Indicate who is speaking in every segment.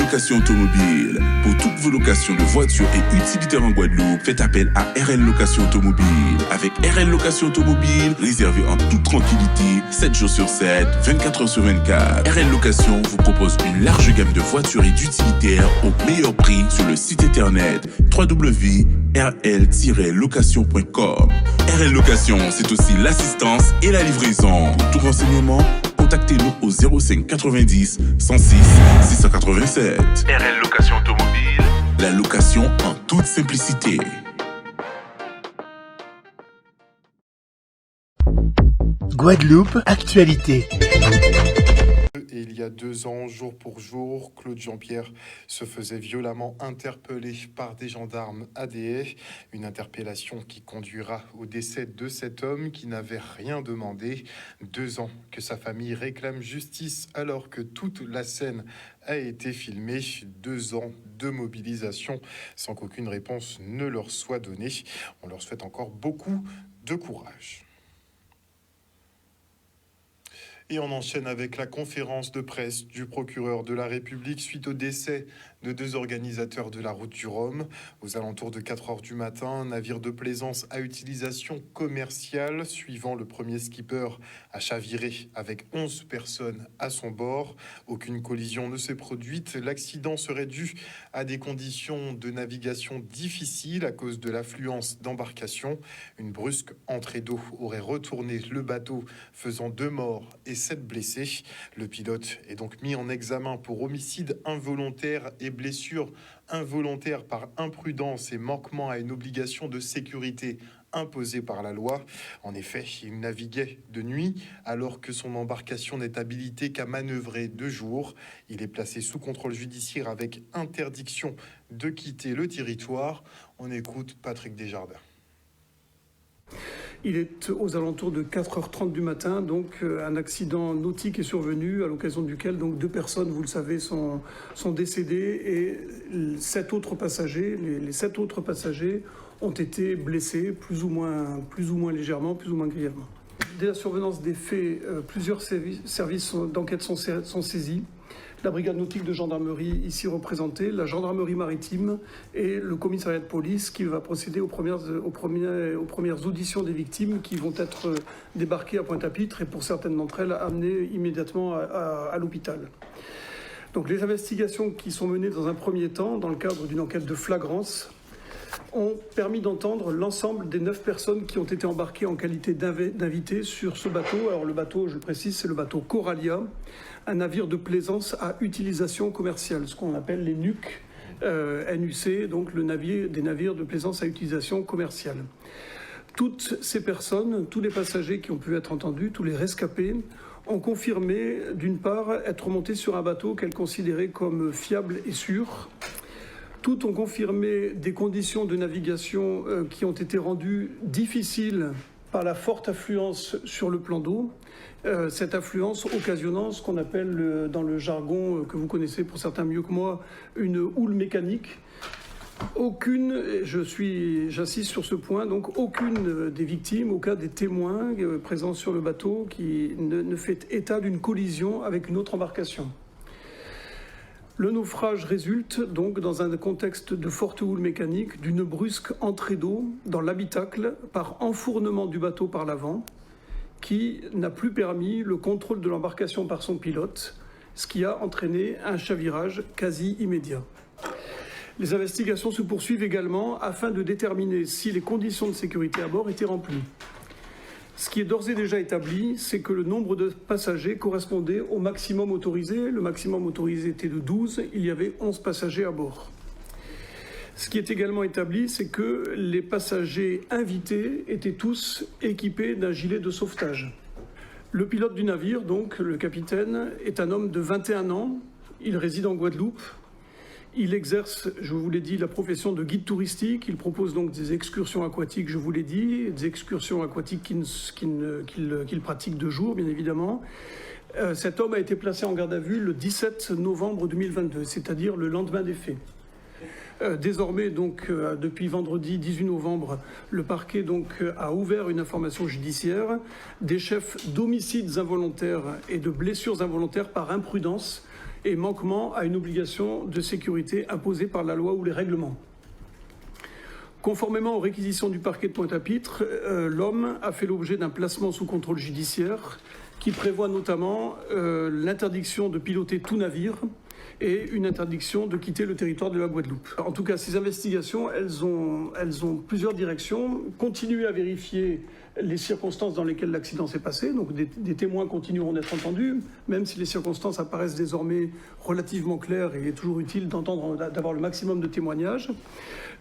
Speaker 1: Location Automobile. Pour toutes vos locations de voitures et utilitaires en Guadeloupe, faites appel à RL Location Automobile. Avec RL Location Automobile, réservez en toute tranquillité, 7 jours sur 7, 24 heures sur 24. RL Location vous propose une large gamme de voitures et d'utilitaires au meilleur prix sur le site internet www.rl-location.com. RL Location, c'est aussi l'assistance et la livraison. Pour tout renseignement, contactez-nous au 05 90 106 687. RL Location Automobile, la location en toute simplicité.
Speaker 2: Guadeloupe Actualité.
Speaker 3: Et il y a 2 ans, jour pour jour, Claude Jean-Pierre se faisait violemment interpeller par des gendarmes ADF. Une interpellation qui conduira au décès de cet homme qui n'avait rien demandé. 2 ans que sa famille réclame justice alors que toute la scène a été filmée. 2 ans de mobilisation sans qu'aucune réponse ne leur soit donnée. On leur souhaite encore beaucoup de courage. Et on enchaîne avec la conférence de presse du procureur de la République suite au décès de 2 organisateurs de la route du Rhum. Aux alentours de 4 heures du matin, un navire de plaisance à utilisation commerciale, suivant le premier skipper, a chaviré avec 11 personnes à son bord. Aucune collision ne s'est produite. L'accident serait dû à des conditions de navigation difficiles à cause de l'affluence d'embarcations. Une brusque entrée d'eau aurait retourné le bateau, faisant 2 morts et 7 blessés. Le pilote est donc mis en examen pour homicide involontaire et blessure involontaire par imprudence et manquement à une obligation de sécurité imposée par la loi. En effet, il naviguait de nuit alors que son embarcation n'est habilitée qu'à manœuvrer de jour. Il est placé sous contrôle judiciaire avec interdiction de quitter le territoire. On écoute Patrick Desjardins.
Speaker 4: Il est aux alentours de 4h30 du matin, donc un accident nautique est survenu, à l'occasion duquel donc 2 personnes, vous le savez, sont décédées et 7 autres passagers, les 7 autres passagers ont été blessés, plus ou moins légèrement, plus ou moins grièvement. Dès la survenance des faits, plusieurs services d'enquête sont saisis. La brigade nautique de gendarmerie ici représentée, la gendarmerie maritime et le commissariat de police qui va procéder aux premières auditions des victimes qui vont être débarquées à Pointe-à-Pitre et pour certaines d'entre elles amenées immédiatement à l'hôpital. Donc les investigations qui sont menées dans un premier temps dans le cadre d'une enquête de flagrance ont permis d'entendre l'ensemble des 9 personnes qui ont été embarquées en qualité d'invités sur ce bateau. Alors le bateau, je le précise, c'est le bateau Coralia, un navire de plaisance à utilisation commerciale, ce qu'on appelle les NUC, NUC, donc des navires de plaisance à utilisation commerciale. Toutes ces personnes, tous les passagers qui ont pu être entendus, tous les rescapés, ont confirmé, d'une part, être montés sur un bateau qu'elles considéraient comme fiable et sûr. Toutes ont confirmé des conditions de navigation qui ont été rendues difficiles par la forte affluence sur le plan d'eau. Cette affluence occasionnant ce qu'on appelle dans le jargon que vous connaissez pour certains mieux que moi, une houle mécanique. J'insiste sur ce point, donc aucune des victimes, aucun des témoins présents sur le bateau qui ne fait état d'une collision avec une autre embarcation. Le naufrage résulte donc dans un contexte de forte houle mécanique d'une brusque entrée d'eau dans l'habitacle par enfournement du bateau par l'avant qui n'a plus permis le contrôle de l'embarcation par son pilote, ce qui a entraîné un chavirage quasi immédiat. Les investigations se poursuivent également afin de déterminer si les conditions de sécurité à bord étaient remplies. Ce qui est d'ores et déjà établi, c'est que le nombre de passagers correspondait au maximum autorisé. Le maximum autorisé était de 12, il y avait 11 passagers à bord. Ce qui est également établi, c'est que les passagers invités étaient tous équipés d'un gilet de sauvetage. Le pilote du navire, donc le capitaine, est un homme de 21 ans. Il réside en Guadeloupe. Il exerce, je vous l'ai dit, la profession de guide touristique. Il propose donc des excursions aquatiques, je vous l'ai dit, des excursions aquatiques qu'il pratique de jour, bien évidemment. Cet homme a été placé en garde à vue le 17 novembre 2022, c'est-à-dire le lendemain des faits. Désormais, donc, depuis vendredi 18 novembre, le parquet donc, a ouvert une information judiciaire des chefs d'homicides involontaires et de blessures involontaires par imprudence et manquement à une obligation de sécurité imposée par la loi ou les règlements. Conformément aux réquisitions du parquet de Pointe-à-Pitre, l'homme a fait l'objet d'un placement sous contrôle judiciaire qui prévoit notamment l'interdiction de piloter tout navire et une interdiction de quitter le territoire de la Guadeloupe. En tout cas, ces investigations, elles ont plusieurs directions. Continuer à vérifier les circonstances dans lesquelles l'accident s'est passé. Donc des témoins continueront d'être entendus, même si les circonstances apparaissent désormais relativement claires et il est toujours utile d'avoir le maximum de témoignages.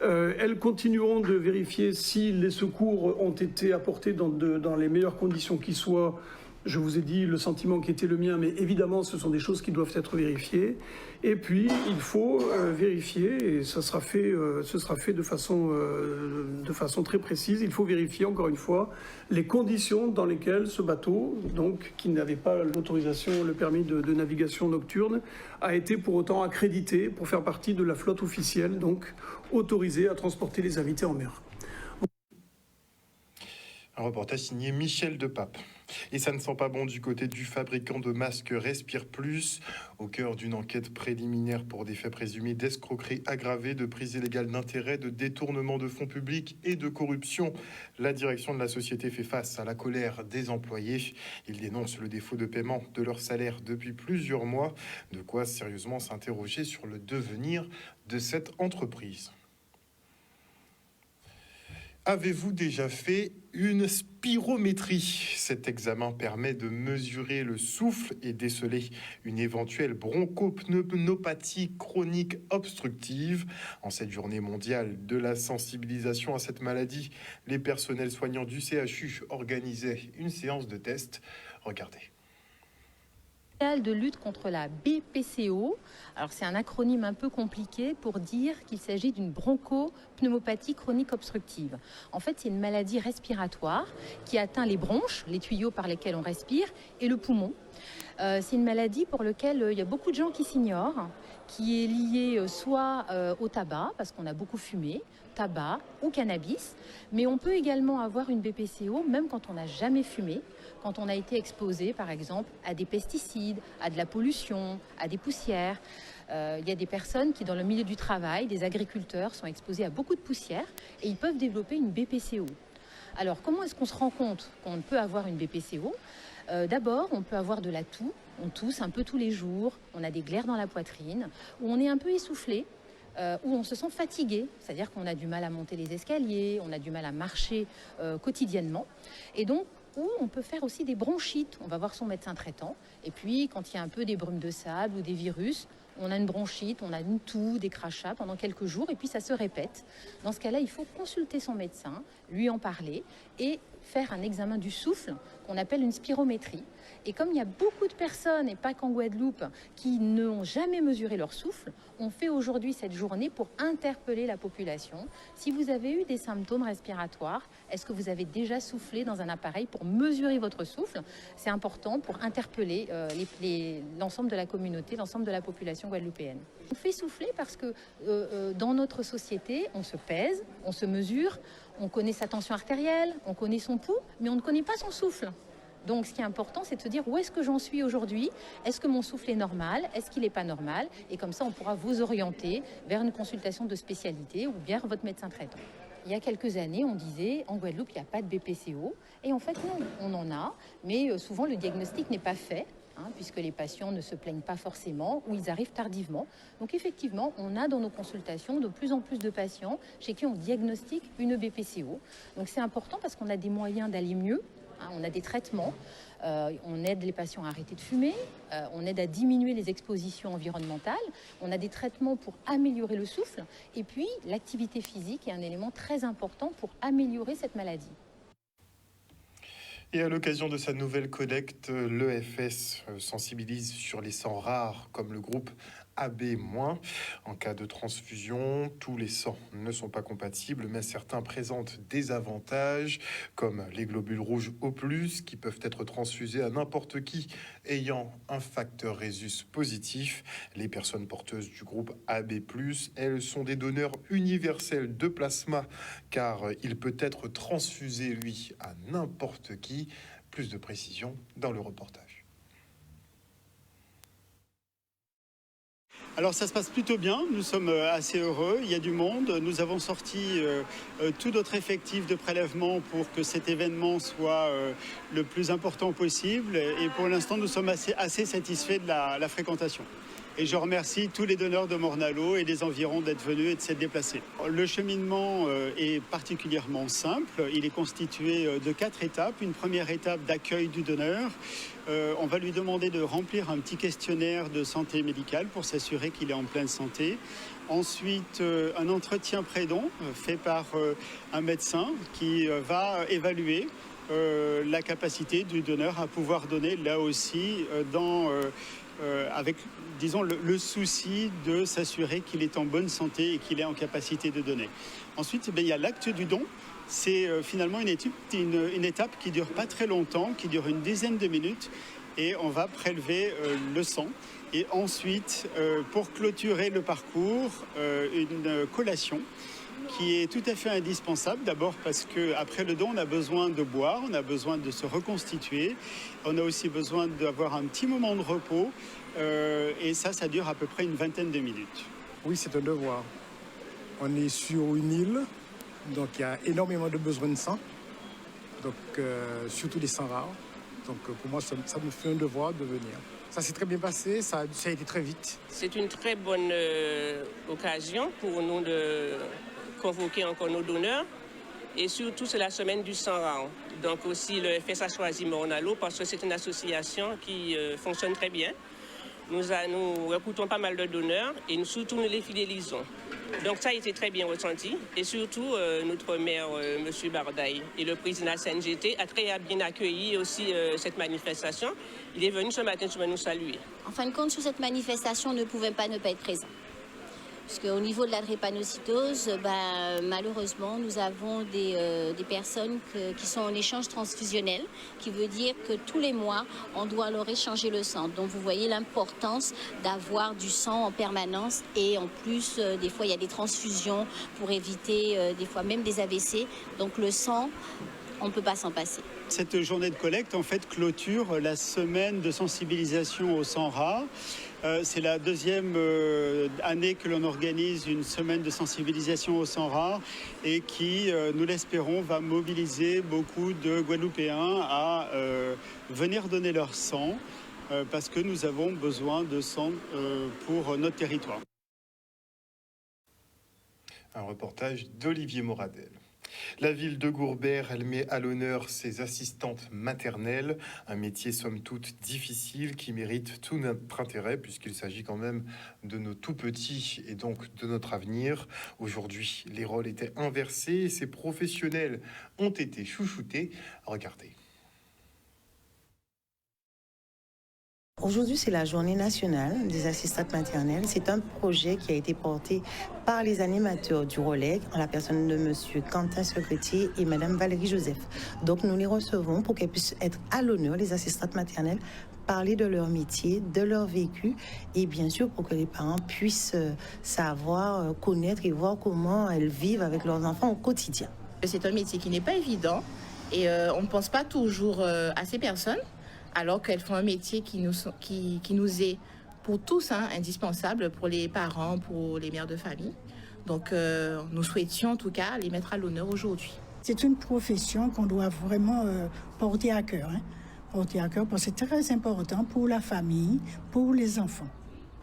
Speaker 4: Elles continueront de vérifier si les secours ont été apportés dans les meilleures conditions qui soient. Je vous ai dit le sentiment qui était le mien, mais évidemment, ce sont des choses qui doivent être vérifiées. Et puis, il faut vérifier, et ce sera fait de façon très précise, il faut vérifier, encore une fois, les conditions dans lesquelles ce bateau, donc, qui n'avait pas l'autorisation, le permis de navigation nocturne, a été pour autant accrédité pour faire partie de la flotte officielle, donc autorisée à transporter les invités en mer.
Speaker 3: Un reportage signé Michel Depape. Et ça ne sent pas bon du côté du fabricant de masques Respire Plus, au cœur d'une enquête préliminaire pour des faits présumés d'escroquerie aggravée, de prise illégale d'intérêt, de détournement de fonds publics et de corruption. La direction de la société fait face à la colère des employés. Ils dénoncent le défaut de paiement de leur salaire depuis plusieurs mois. De quoi sérieusement s'interroger sur le devenir de cette entreprise. Avez-vous déjà fait une spirométrie? Cet examen permet de mesurer le souffle et déceler une éventuelle bronchopneumopathie chronique obstructive. En cette journée mondiale de la sensibilisation à cette maladie, les personnels soignants du CHU organisaient une séance de test. Regardez.
Speaker 5: De lutte contre la BPCO. Alors c'est un acronyme un peu compliqué pour dire qu'il s'agit d'une bronchopneumopathie chronique obstructive. En fait, c'est une maladie respiratoire qui atteint les bronches, les tuyaux par lesquels on respire, et le poumon. C'est une maladie pour laquelle il y a beaucoup de gens qui s'ignorent, qui est liée soit au tabac, parce qu'on a beaucoup fumé, tabac ou cannabis, mais on peut également avoir une BPCO même quand on n'a jamais fumé, quand on a été exposé par exemple à des pesticides, à de la pollution, à des poussières. Il y a des personnes qui dans le milieu du travail, des agriculteurs, sont exposés à beaucoup de poussière et ils peuvent développer une BPCO. Alors comment est-ce qu'on se rend compte qu'on peut avoir une BPCO ? D'abord, on peut avoir de la toux, on tousse un peu tous les jours, on a des glaires dans la poitrine, ou on est un peu essoufflé, où on se sent fatigué, c'est-à-dire qu'on a du mal à monter les escaliers, on a du mal à marcher quotidiennement. Et donc, ou on peut faire aussi des bronchites, on va voir son médecin traitant. Et puis, quand il y a un peu des brumes de sable ou des virus, on a une bronchite, on a une toux, des crachats pendant quelques jours, et puis ça se répète. Dans ce cas-là, il faut consulter son médecin, lui en parler, et faire un examen du souffle qu'on appelle une spirométrie. Et comme il y a beaucoup de personnes, et pas qu'en Guadeloupe, qui n'ont jamais mesuré leur souffle, on fait aujourd'hui cette journée pour interpeller la population. Si vous avez eu des symptômes respiratoires, est-ce que vous avez déjà soufflé dans un appareil pour mesurer votre souffle? C'est important pour interpeller l'ensemble de la communauté, l'ensemble de la population guadeloupéenne. On fait souffler parce que dans notre société, on se pèse, on se mesure, on connaît sa tension artérielle, on connaît son pouls, mais on ne connaît pas son souffle. Donc ce qui est important, c'est de se dire où est-ce que j'en suis aujourd'hui? Est-ce que mon souffle est normal? Est-ce qu'il n'est pas normal? Et comme ça, on pourra vous orienter vers une consultation de spécialité ou bien votre médecin traitant. Il y a quelques années, on disait en Guadeloupe, il n'y a pas de BPCO. Et en fait, non, on en a, mais souvent le diagnostic n'est pas fait. Puisque les patients ne se plaignent pas forcément ou ils arrivent tardivement. Donc effectivement, on a dans nos consultations de plus en plus de patients chez qui on diagnostique une BPCO. Donc c'est important parce qu'on a des moyens d'aller mieux, on a des traitements, on aide les patients à arrêter de fumer, on aide à diminuer les expositions environnementales, on a des traitements pour améliorer le souffle et puis l'activité physique est un élément très important pour améliorer cette maladie.
Speaker 3: Et à l'occasion de sa nouvelle collecte, l'EFS sensibilise sur les sangs rares, comme le groupe AB-. En cas de transfusion, tous les sangs ne sont pas compatibles, mais certains présentent des avantages, comme les globules rouges O+, qui peuvent être transfusés à n'importe qui ayant un facteur rhésus positif. Les personnes porteuses du groupe AB+, elles sont des donneurs universels de plasma, car il peut être transfusé, lui, à n'importe qui. Plus de précision dans le reportage.
Speaker 6: Alors ça se passe plutôt bien, nous sommes assez heureux, il y a du monde. Nous avons sorti tout notre effectif de prélèvement pour que cet événement soit le plus important possible. Et pour l'instant, nous sommes assez satisfaits de la fréquentation. Et je remercie tous les donneurs de Morne-à-l'Eau et des environs d'être venus et de s'être déplacés. Le cheminement est particulièrement simple. Il est constitué de 4 étapes. Une première étape d'accueil du donneur. On va lui demander de remplir un petit questionnaire de santé médicale pour s'assurer qu'il est en pleine santé. Ensuite, un entretien pré-don fait par un médecin qui va évaluer la capacité du donneur à pouvoir donner là aussi avec, disons, le souci de s'assurer qu'il est en bonne santé et qu'il est en capacité de donner. Ensuite, il y a l'acte du don. C'est finalement une étape qui ne dure pas très longtemps, qui dure une dizaine de minutes. Et on va prélever le sang. Et ensuite, pour clôturer le parcours, une collation qui est tout à fait indispensable. D'abord parce qu'après le don, on a besoin de boire, on a besoin de se reconstituer. On a aussi besoin d'avoir un petit moment de repos. Et ça dure à peu près une vingtaine de minutes.
Speaker 7: Oui, c'est un devoir. On est sur une île, donc il y a énormément de besoins de sang, donc surtout des sangs rares. Donc pour moi, ça me fait un devoir de venir. Ça s'est très bien passé, ça a été très vite.
Speaker 8: C'est une très bonne occasion pour nous de convoquer encore nos donneurs. Et surtout, c'est la semaine du sang rare. Donc aussi le FSA choisit Morne-à-l'Eau parce que c'est une association qui fonctionne très bien. Nous recrutons pas mal de donneurs et surtout nous les fidélisons. Donc ça a été très bien ressenti. Et surtout, notre maire, M. Bardaï, et le président de la CNGT a très bien accueilli aussi cette manifestation. Il est venu ce matin pour nous saluer.
Speaker 9: En fin de compte, sur cette manifestation, on ne pouvait pas ne pas être présent. Parce qu'au niveau de la drépanocytose, malheureusement, nous avons des personnes qui sont en échange transfusionnel, qui veut dire que tous les mois, on doit leur échanger le sang. Donc vous voyez l'importance d'avoir du sang en permanence et en plus, des fois, il y a des transfusions pour éviter des fois même des AVC. Donc le sang, on ne peut pas s'en passer.
Speaker 6: Cette journée de collecte, en fait, clôture la semaine de sensibilisation au sang rare. C'est la deuxième année que l'on organise une semaine de sensibilisation au sang rare et qui, nous l'espérons, va mobiliser beaucoup de Guadeloupéens à venir donner leur sang parce que nous avons besoin de sang pour notre territoire.
Speaker 3: Un reportage d'Olivier Moradel. La ville de Gourbert, elle met à l'honneur ses assistantes maternelles, un métier somme toute difficile qui mérite tout notre intérêt puisqu'il s'agit quand même de nos tout petits et donc de notre avenir. Aujourd'hui, les rôles étaient inversés et ces professionnels ont été chouchoutés. Regardez.
Speaker 10: Aujourd'hui, c'est la journée nationale des assistantes maternelles. C'est un projet qui a été porté par les animateurs du ROLEG, en la personne de M. Quentin Secrétier et Mme Valérie Joseph. Donc, nous les recevons pour qu'elles puissent être à l'honneur, les assistantes maternelles, parler de leur métier, de leur vécu et bien sûr pour que les parents puissent savoir, connaître et voir comment elles vivent avec leurs enfants au quotidien.
Speaker 11: C'est un métier qui n'est pas évident et on ne pense pas toujours à ces personnes, alors qu'elles font un métier qui nous est pour tous indispensable, pour les parents, pour les mères de famille. Donc nous souhaitions en tout cas les mettre à l'honneur aujourd'hui.
Speaker 12: C'est une profession qu'on doit vraiment porter à cœur. Porter à cœur parce que c'est très important pour la famille, pour les enfants.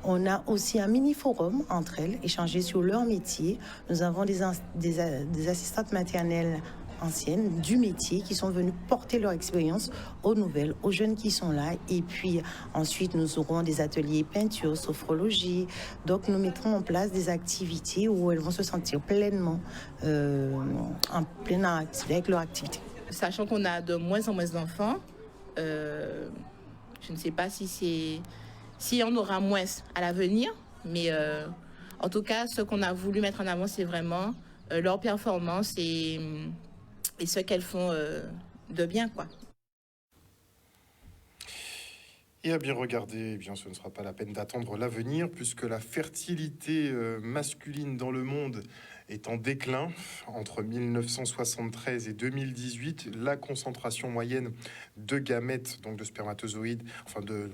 Speaker 10: On a aussi un mini-forum entre elles, échanger sur leur métier. Nous avons des assistantes maternelles anciennes du métier qui sont venues porter leur expérience aux nouvelles, aux jeunes qui sont là. Et puis ensuite, nous aurons des ateliers peinture, sophrologie. Donc, nous mettrons en place des activités où elles vont se sentir pleinement en pleine activité avec leur activité.
Speaker 11: Sachant qu'on a de moins en moins d'enfants, je ne sais pas si on aura moins à l'avenir, mais en tout cas, ce qu'on a voulu mettre en avant, c'est vraiment leur performance et ce qu'elles font de bien, quoi.
Speaker 3: Et à bien regarder, eh bien, ce ne sera pas la peine d'attendre l'avenir, puisque la fertilité masculine dans le monde est en déclin. Entre 1973 et 2018, la concentration moyenne de gamètes, donc de spermatozoïdes, enfin de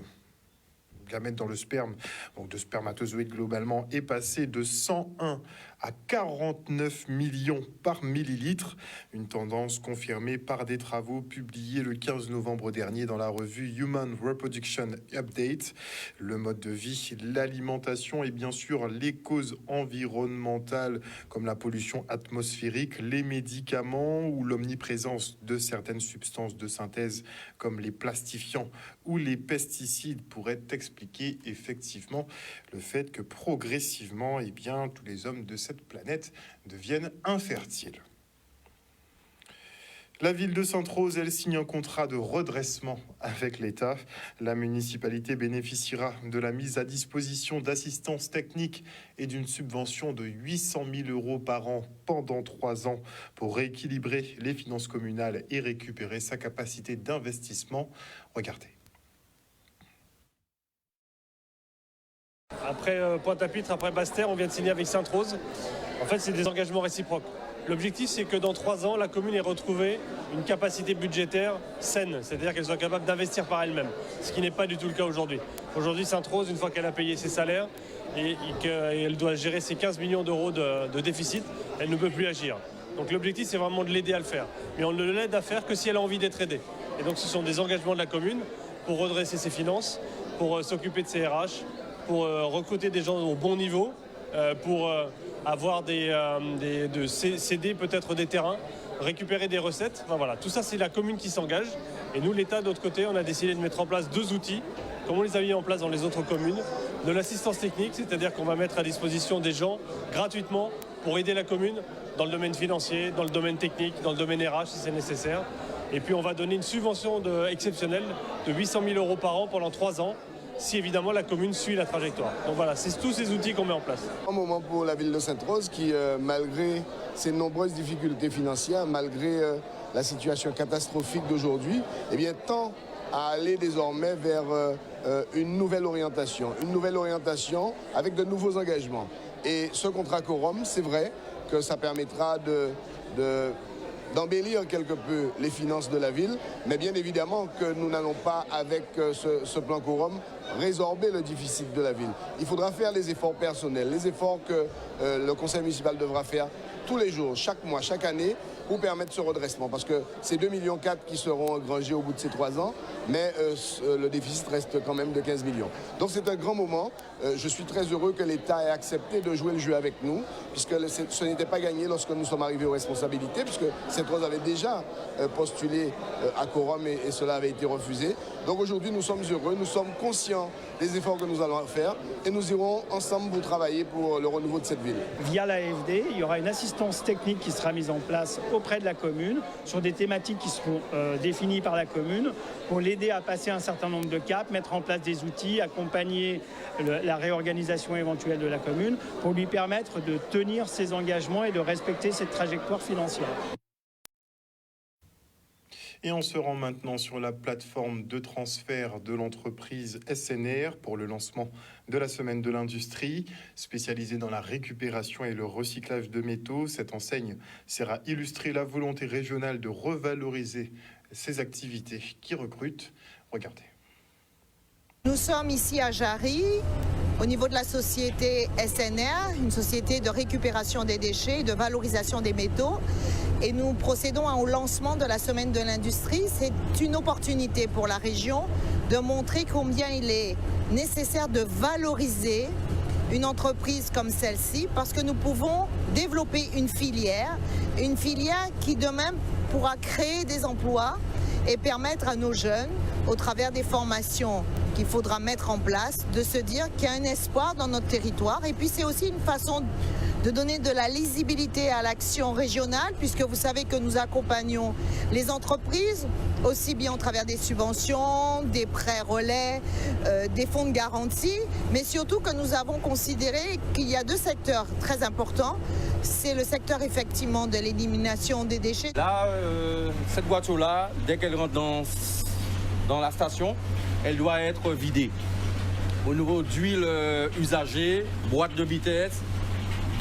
Speaker 3: gamètes dans le sperme, donc de spermatozoïdes globalement, est passé de 101 à 49 millions par millilitre, une tendance confirmée par des travaux publiés le 15 novembre dernier dans la revue Human Reproduction Update. Le mode de vie, l'alimentation et bien sûr les causes environnementales comme la pollution atmosphérique, les médicaments ou l'omniprésence de certaines substances de synthèse comme les plastifiants ou les pesticides pourraient expliquer effectivement le fait que progressivement, eh bien, tous les hommes de cette planète deviennent infertiles. La ville de Sainte-Rose, elle signe un contrat de redressement avec l'État. La municipalité bénéficiera de la mise à disposition d'assistance technique et d'une subvention de 800 000 € par an pendant 3 ans pour rééquilibrer les finances communales et récupérer sa capacité d'investissement. Regardez.
Speaker 13: Après Pointe-à-Pitre, après Basse-Terre, on vient de signer avec Sainte-Rose. En fait, c'est des engagements réciproques. L'objectif, c'est que dans 3 ans, la commune ait retrouvé une capacité budgétaire saine, c'est-à-dire qu'elle soit capable d'investir par elle-même, ce qui n'est pas du tout le cas aujourd'hui. Aujourd'hui, Sainte-Rose, une fois qu'elle a payé ses salaires et qu'elle doit gérer ses 15 millions d'euros de déficit, elle ne peut plus agir. Donc l'objectif, c'est vraiment de l'aider à le faire. Mais on ne l'aide à faire que si elle a envie d'être aidée. Et donc ce sont des engagements de la commune pour redresser ses finances, pour s'occuper de ses RH, pour recruter des gens au bon niveau, pour avoir céder peut-être des terrains, récupérer des recettes. Enfin, voilà, tout ça, c'est la commune qui s'engage. Et nous, l'État, d'autre côté, on a décidé de mettre en place 2 outils, comme on les a mis en place dans les autres communes, de l'assistance technique, c'est-à-dire qu'on va mettre à disposition des gens gratuitement pour aider la commune dans le domaine financier, dans le domaine technique, dans le domaine RH si c'est nécessaire. Et puis on va donner une subvention exceptionnelle de 800 000 € par an pendant 3 ans, si évidemment la commune suit la trajectoire. Donc voilà, c'est tous ces outils qu'on met en place.
Speaker 14: Un moment pour la ville de Sainte-Rose qui, malgré ses nombreuses difficultés financières, malgré la situation catastrophique d'aujourd'hui, eh bien, tend à aller désormais vers une nouvelle orientation avec de nouveaux engagements. Et ce contrat quorum, c'est vrai que ça permettra d'embellir quelque peu les finances de la ville, mais bien évidemment que nous n'allons pas, avec ce plan quorum, résorber le déficit de la ville. Il faudra faire les efforts personnels, les efforts que le conseil municipal devra faire tous les jours, chaque mois, chaque année, pour permettre ce redressement. Parce que c'est 2,4 millions qui seront engrangés au bout de ces 3 ans, mais le déficit reste quand même de 15 millions. Donc c'est un grand moment. Je suis très heureux que l'État ait accepté de jouer le jeu avec nous, puisque ce n'était pas gagné lorsque nous sommes arrivés aux responsabilités, puisque Sainte-Rose avait déjà postulé à quorum et cela avait été refusé. Donc aujourd'hui, nous sommes heureux, nous sommes conscients des efforts que nous allons faire et nous irons ensemble vous travailler pour le renouveau de cette ville.
Speaker 15: Via l'AFD, il y aura une assistance technique qui sera mise en place auprès de la commune sur des thématiques qui seront définies par la commune pour l'aider à passer un certain nombre de caps, mettre en place des outils, accompagner la réorganisation éventuelle de la commune pour lui permettre de tenir ses engagements et de respecter cette trajectoire financière.
Speaker 3: Et on se rend maintenant sur la plateforme de transfert de l'entreprise SNR pour le lancement de la Semaine de l'Industrie. Spécialisée dans la récupération et le recyclage de métaux, cette enseigne sert à illustrer la volonté régionale de revaloriser ces activités qui recrutent. Regardez.
Speaker 16: Nous sommes ici à Jarry, au niveau de la société SNR, une société de récupération des déchets et de valorisation des métaux. Et nous procédons au lancement de la Semaine de l'Industrie. C'est une opportunité pour la région de montrer combien il est nécessaire de valoriser une entreprise comme celle-ci, parce que nous pouvons développer une filière qui demain pourra créer des emplois et permettre à nos jeunes, au travers des formations qu'il faudra mettre en place, de se dire qu'il y a un espoir dans notre territoire. Et puis c'est aussi une façon de donner de la lisibilité à l'action régionale, puisque vous savez que nous accompagnons les entreprises, aussi bien au travers des subventions, des prêts relais, des fonds de garantie, mais surtout que nous avons considéré qu'il y a 2 secteurs très importants. C'est le secteur effectivement de l'élimination des déchets.
Speaker 17: Là, cette voiture-là, dès qu'elle rentre dans la station, elle doit être vidée. Au niveau d'huile usagée, boîte de vitesse,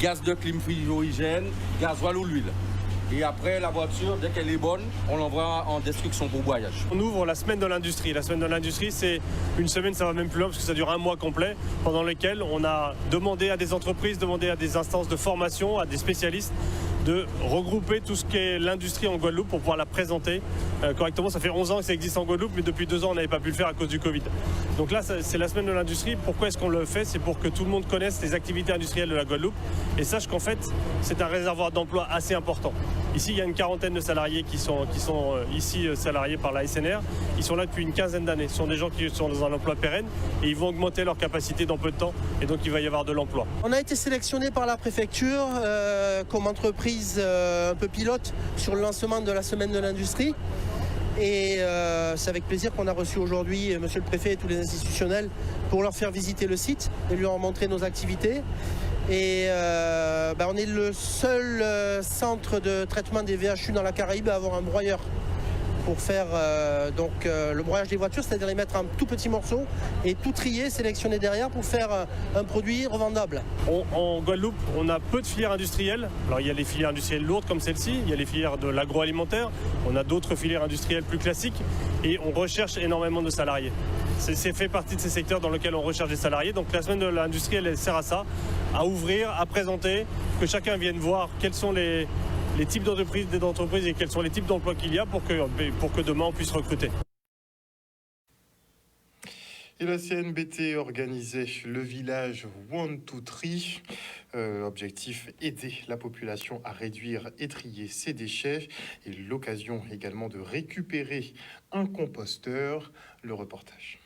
Speaker 17: gaz de clim frigorigène, gasoil ou l'huile. Et après, la voiture, dès qu'elle est bonne, on l'envoie en destruction pour broyage.
Speaker 13: On ouvre la semaine de l'industrie. La semaine de l'industrie, c'est une semaine, ça va même plus loin parce que ça dure un mois complet, pendant lequel on a demandé à des entreprises, demandé à des instances de formation, à des spécialistes, de regrouper tout ce qu'est l'industrie en Guadeloupe pour pouvoir la présenter correctement. Ça fait 11 ans que ça existe en Guadeloupe, mais depuis 2 ans, on n'avait pas pu le faire à cause du Covid. Donc là, c'est la semaine de l'industrie. Pourquoi est-ce qu'on le fait? C'est pour que tout le monde connaisse les activités industrielles de la Guadeloupe et sache qu'en fait, c'est un réservoir d'emploi assez important. Ici, il y a une quarantaine de salariés qui sont ici salariés par la SNR. Ils sont là depuis une quinzaine d'années. Ce sont des gens qui sont dans un emploi pérenne et ils vont augmenter leur capacité dans peu de temps. Et donc, il va y avoir de l'emploi.
Speaker 18: On a été sélectionné par la préfecture comme entreprise un peu pilote sur le lancement de la semaine de l'industrie. Et c'est avec plaisir qu'on a reçu aujourd'hui monsieur le préfet et tous les institutionnels pour leur faire visiter le site et leur montrer nos activités. Et on est le seul centre de traitement des VHU dans la Caraïbe à avoir un broyeur pour faire le broyage des voitures, c'est-à-dire les mettre en tout petits morceaux et tout trier, sélectionner derrière pour faire un produit revendable.
Speaker 13: En Guadeloupe, on a peu de filières industrielles. Alors il y a les filières industrielles lourdes comme celle-ci, il y a les filières de l'agroalimentaire, on a d'autres filières industrielles plus classiques et on recherche énormément de salariés. C'est fait partie de ces secteurs dans lesquels on recherche des salariés. Donc la semaine de l'industrie, elle sert à ça, à ouvrir, à présenter, que chacun vienne voir quels sont les types d'entreprises et quels sont les types d'emplois qu'il y a pour que demain on puisse recruter.
Speaker 3: Et la CNBT organisait le village 1-2-3. Objectif, aider la population à réduire et trier ses déchets. Et l'occasion également de récupérer un composteur. Le reportage.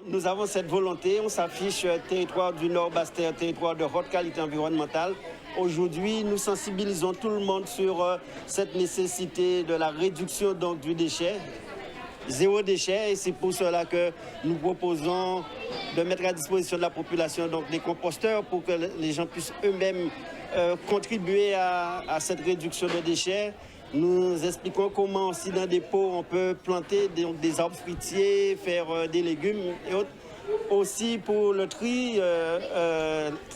Speaker 19: Nous avons cette volonté, on s'affiche territoire du Nord-Bastère, territoire de haute qualité environnementale. Aujourd'hui, nous sensibilisons tout le monde sur cette nécessité de la réduction donc, du déchet, zéro déchet, et c'est pour cela que nous proposons de mettre à disposition de la population donc, des composteurs pour que les gens puissent eux-mêmes contribuer à cette réduction de déchets. Nous expliquons comment aussi dans des pots on peut planter des arbres fruitiers, faire des légumes et autres. Aussi pour le tri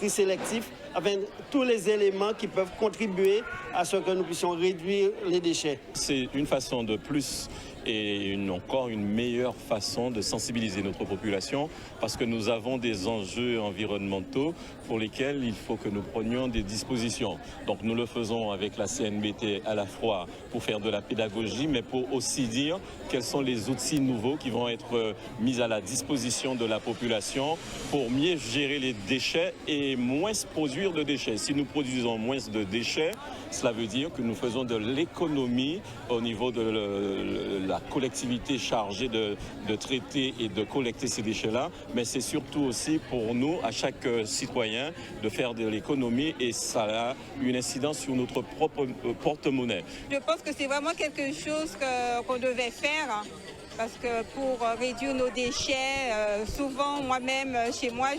Speaker 19: sélectif, enfin, tous les éléments qui peuvent contribuer à ce que nous puissions réduire les déchets.
Speaker 20: C'est une façon de plus et encore une meilleure façon de sensibiliser notre population parce que nous avons des enjeux environnementaux pour lesquels il faut que nous prenions des dispositions. Donc nous le faisons avec la CNBT à la fois pour faire de la pédagogie mais pour aussi dire quels sont les outils nouveaux qui vont être mis à la disposition de la population pour mieux gérer les déchets et moins produire de déchets. Si nous produisons moins de déchets, cela veut dire que nous faisons de l'économie au niveau de la collectivité chargée de traiter et de collecter ces déchets-là, mais c'est surtout aussi pour nous, à chaque citoyen, de faire de l'économie et ça a une incidence sur notre propre porte-monnaie.
Speaker 21: Je pense que c'est vraiment quelque chose qu'on devait faire. Parce que pour réduire nos déchets, souvent moi-même, chez moi,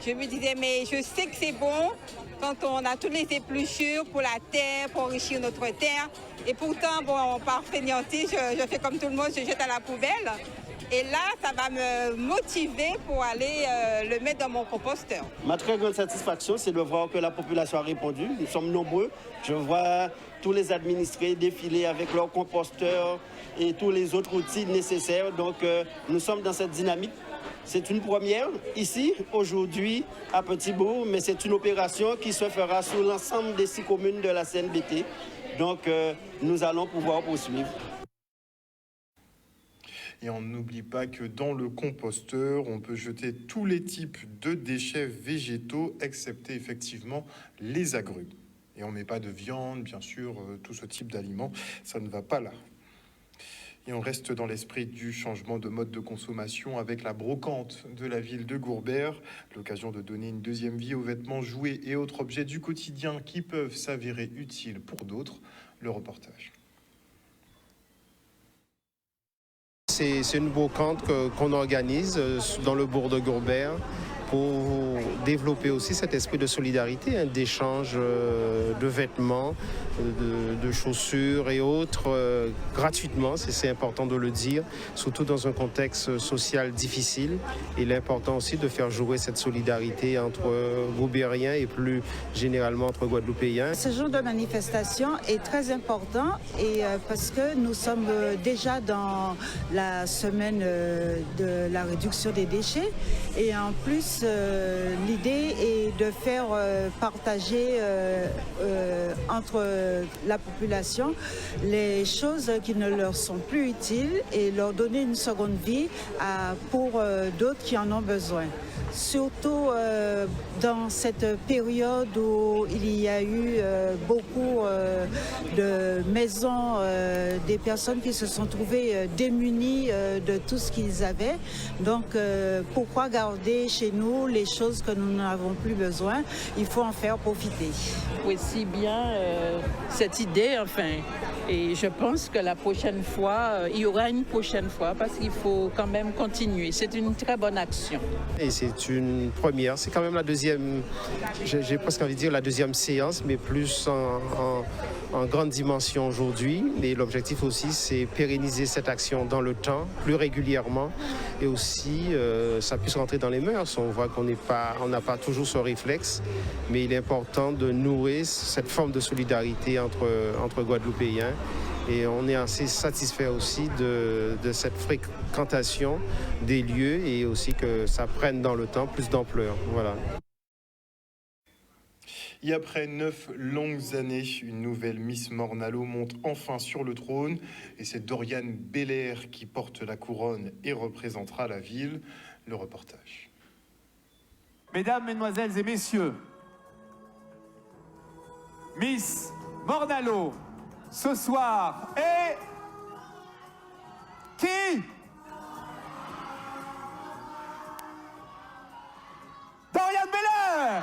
Speaker 21: je me disais, mais je sais que c'est bon quand on a toutes les épluchures pour la terre, pour enrichir notre terre. Et pourtant, bon, par fainéantise, je fais comme tout le monde, je jette à la poubelle. Et là, ça va me motiver pour aller le mettre dans mon composteur.
Speaker 19: Ma très grande satisfaction, c'est de voir que la population a répondu. Nous sommes nombreux. Je vois tous les administrés défiler avec leurs composteurs et tous les autres outils nécessaires. Donc, nous sommes dans cette dynamique. C'est une première ici, aujourd'hui, à Petit-Bourg, mais c'est une opération qui se fera sur l'ensemble des 6 communes de la CNBT. Donc, nous allons pouvoir poursuivre.
Speaker 3: Et on n'oublie pas que dans le composteur, on peut jeter tous les types de déchets végétaux, excepté effectivement les agrumes. Et on ne met pas de viande, bien sûr, tout ce type d'aliments, ça ne va pas là. Et on reste dans l'esprit du changement de mode de consommation avec la brocante de la ville de Gourbert. L'occasion de donner une deuxième vie aux vêtements, jouets et autres objets du quotidien qui peuvent s'avérer utiles pour d'autres. Le reportage.
Speaker 22: C'est une brocante qu'on organise dans le bourg de Gourbert
Speaker 1: pour développer aussi cet esprit de solidarité, hein, d'échange de vêtements, de chaussures et autres gratuitement, c'est important de le dire, surtout dans un contexte social difficile. Il est important aussi de faire jouer cette solidarité entre Goubériens et plus généralement entre Guadeloupéens.
Speaker 22: Ce genre de manifestation est très important et parce que nous sommes déjà dans la semaine de la réduction des déchets et en plus l'idée est de faire partager entre la population les choses qui ne leur sont plus utiles et leur donner une seconde vie pour d'autres qui en ont besoin. Surtout dans cette période où il y a eu beaucoup de maisons, des personnes qui se sont trouvées démunies de tout ce qu'ils avaient. Donc pourquoi garder chez nous les choses que nous n'avons plus besoin? Il faut en faire profiter.
Speaker 23: Aussi bien cette idée, enfin, et je pense que la prochaine fois, il y aura une prochaine fois parce qu'il faut quand même continuer. C'est une très bonne action.
Speaker 1: Et c'est une première, c'est quand même la deuxième, j'ai presque envie de dire la deuxième séance, mais plus en grande dimension aujourd'hui. Et l'objectif aussi, c'est pérenniser cette action dans le temps, plus régulièrement, et aussi ça puisse rentrer dans les mœurs. On voit qu'on n'a pas toujours ce réflexe, mais il est important de nourrir cette forme de solidarité entre Guadeloupéens. Et on est assez satisfait aussi de cette fréquentation des lieux et aussi que ça prenne dans le temps plus d'ampleur. Voilà.
Speaker 3: Et après 9 longues années, une nouvelle Miss Morne-à-l'Eau monte enfin sur le trône. Et c'est Doriane Belair qui porte la couronne et représentera la ville. Le reportage.
Speaker 24: Mesdames, Mesdemoiselles et Messieurs, Miss Morne-à-l'Eau, ce soir est... Qui? Doriane Belair!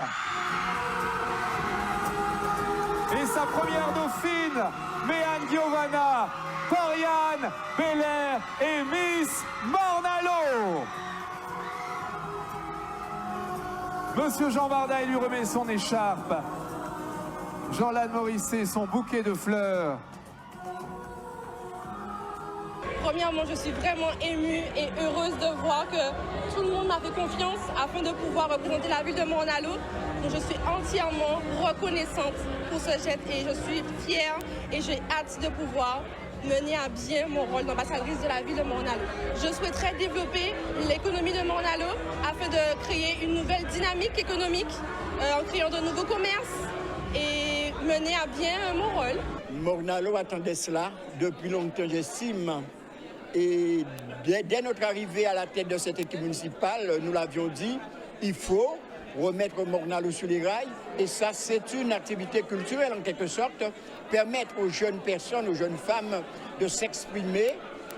Speaker 24: Et sa première dauphine, Méane Giovanna, Doriane Belair et Miss Morne-à-l'Eau. Monsieur Jean Bardaille lui remet son écharpe. Jean-Lanne Morisset, son bouquet de fleurs.
Speaker 25: Premièrement, je suis vraiment émue et heureuse de voir que tout le monde m'a fait confiance afin de pouvoir représenter la ville de Morne-à-l'Eau. Donc je suis entièrement reconnaissante pour ce geste et je suis fière et j'ai hâte de pouvoir mener à bien mon rôle d'ambassadrice de la ville de Morne-à-l'Eau. Je souhaiterais développer l'économie de Morne-à-l'Eau afin de créer une nouvelle dynamique économique en créant de nouveaux commerces et mener à bien mon rôle.
Speaker 26: Morne-à-l'Eau attendait cela depuis longtemps, j'estime. Et dès notre arrivée à la tête de cette équipe municipale, nous l'avions dit, il faut remettre Morne-à-l'Eau sur les rails. Et ça, c'est une activité culturelle en quelque sorte, permettre aux jeunes personnes, aux jeunes femmes de s'exprimer,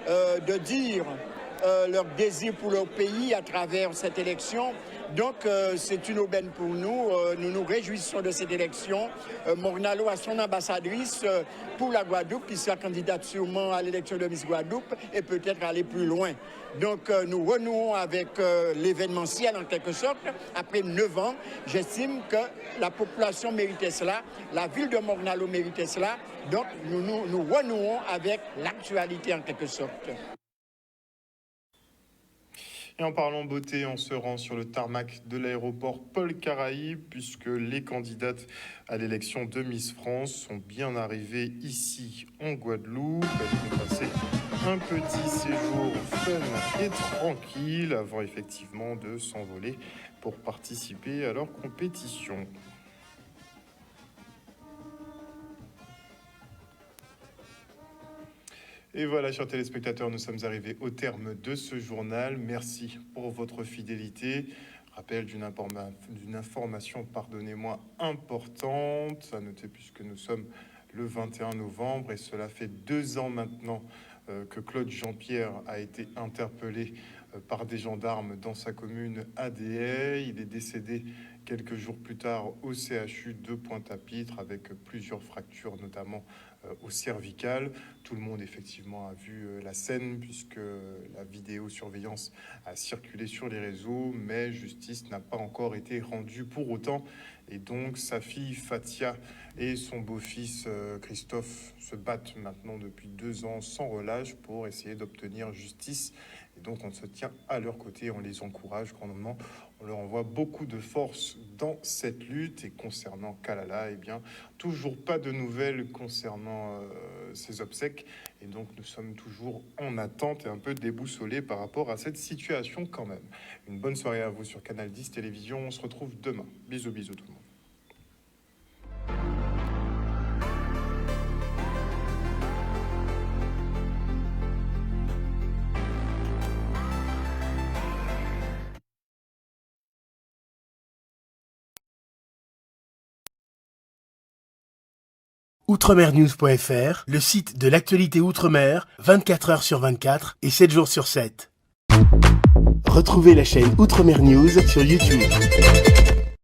Speaker 26: de dire leur désir pour leur pays à travers cette élection. Donc c'est une aubaine pour nous. Nous nous réjouissons de cette élection. Morne-à-l'Eau a son ambassadrice pour la Guadeloupe qui sera candidate sûrement à l'élection de Miss Guadeloupe et peut-être aller plus loin. Donc nous renouons avec l'événementiel en quelque sorte. Après 9 ans, j'estime que la population méritait cela, la ville de Morne-à-l'Eau méritait cela. Donc nous renouons avec l'actualité en quelque sorte.
Speaker 3: Et en parlant beauté, on se rend sur le tarmac de l'aéroport Paul Caraïbe puisque les candidates à l'élection de Miss France sont bien arrivées ici en Guadeloupe. Elles ont passé un petit séjour fun et tranquille avant effectivement de s'envoler pour participer à leur compétition. Et voilà, chers téléspectateurs, nous sommes arrivés au terme de ce journal. Merci pour votre fidélité. Rappel d'une information, pardonnez-moi, importante. À noter puisque nous sommes le 21 novembre et cela fait 2 ans maintenant que Claude Jean-Pierre a été interpellé par des gendarmes dans sa commune à Déhay. Il est décédé quelques jours plus tard au CHU de Pointe-à-Pitre avec plusieurs fractures, notamment au cervical. Tout le monde effectivement a vu la scène puisque la vidéosurveillance a circulé sur les réseaux, mais justice n'a pas encore été rendue pour autant. Et donc sa fille Fatia et son beau-fils Christophe se battent maintenant depuis 2 ans sans relâche pour essayer d'obtenir justice. Et donc on se tient à leur côté, on les encourage grandement, on leur envoie beaucoup de force dans cette lutte. Et concernant Kalala, eh bien, toujours pas de nouvelles concernant ses obsèques. Et donc nous sommes toujours en attente et un peu déboussolés par rapport à cette situation quand même. Une bonne soirée à vous sur Canal 10 Télévision, on se retrouve demain. Bisous bisous tout le monde.
Speaker 2: Outremernews.fr, le site de l'actualité Outre-mer, 24 heures sur 24 et 7 jours sur 7. Retrouvez la chaîne Outremer News sur YouTube.